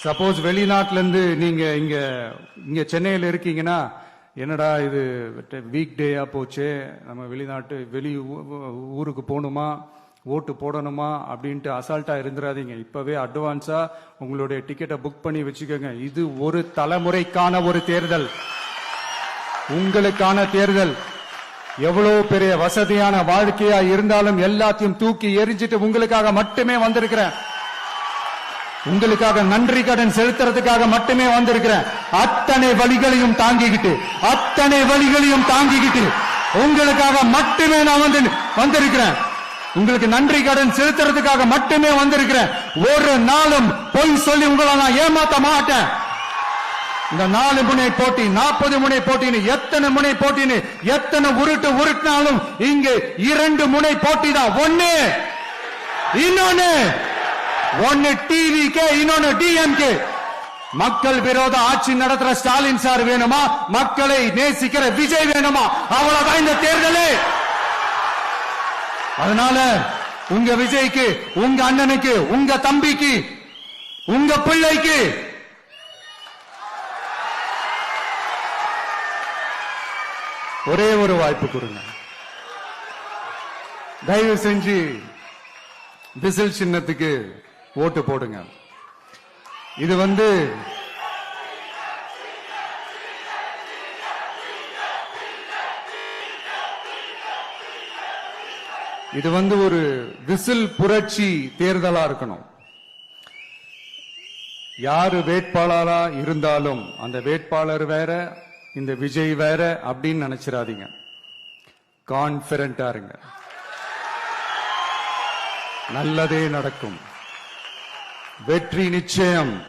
Suppose வெளிநாட்டுல இருந்து நீங்க இங்க இங்க சென்னையில இருக்கீங்கன்னா, என்னடா இது வீக் டேயா போச்சு, நம்ம வெளி ஊருக்கு போகணுமா, ஓட்டு போடணுமா அப்படின்ட்டு அசால்ட்டா இருந்துடாதீங்க. இப்பவே அட்வான்ஸா உங்களுடைய டிக்கெட்டை புக் பண்ணி வச்சுக்கோங்க. இது ஒரு தலைமுறைக்கான ஒரு தேர்தல், உங்களுக்கான தேர்தல். எவ்வளவு பெரிய வசதியான வாழ்க்கையா இருந்தாலும் எல்லாத்தையும் தூக்கி எரிஞ்சிட்டு உங்களுக்காக மட்டுமே வந்திருக்கிறேன். உங்களுக்காக நன்றி கடன் செலுத்துறதுக்காக மட்டுமே வந்திருக்கிறேன். அத்தனை வழிகளையும் தாங்கிக்கிட்டு உங்களுக்காக மட்டுமே நான் வந்திருக்கிறேன். உங்களுக்கு நன்றி கடன் செலுத்துறதுக்காக மட்டுமே வந்திருக்கிறேன். ஒரு நாளும் பொய் சொல்லி உங்களை நான் ஏமாத்த மாட்டேன். இந்த 4 முனை போட்டி, 40 முனை போட்டின்னு எத்தனை முனை போட்டின்னு எத்தனை உருட்டினாலும் இங்கு 2 முனை போட்டி தான். ஒன்னு டிவிகே, இன்னொன்னு டிஎம்கே. மக்கள் விரோத ஆட்சி நடத்துற ஸ்டாலின் சார் வேணுமா, மக்களை நேசிக்கிற விஜய் வேணுமா? அவ்வளவுதான் இந்த தேர்தலே. அதனால உங்க விஜய்க்கு, உங்க அண்ணனுக்கு, உங்க தம்பிக்கு, உங்க பிள்ளைக்கு ஒரே ஒரு வாய்ப்பு கொடுங்க. தயவு செஞ்சு விசில் சின்னத்துக்கு ஓட்டு போடுங்க. இது ஒரு விசில் புரட்சி தேர்தலா இருக்கணும். யாரு வேட்பாளரா இருந்தாலும் அந்த வேட்பாளர் வேற, இந்த விஜய் வேற அப்படின்னு நினைச்சிடாதீங்க. கான்பிடண்டா இருங்க, நல்லதே நடக்கும், வெற்றி நிச்சயம்.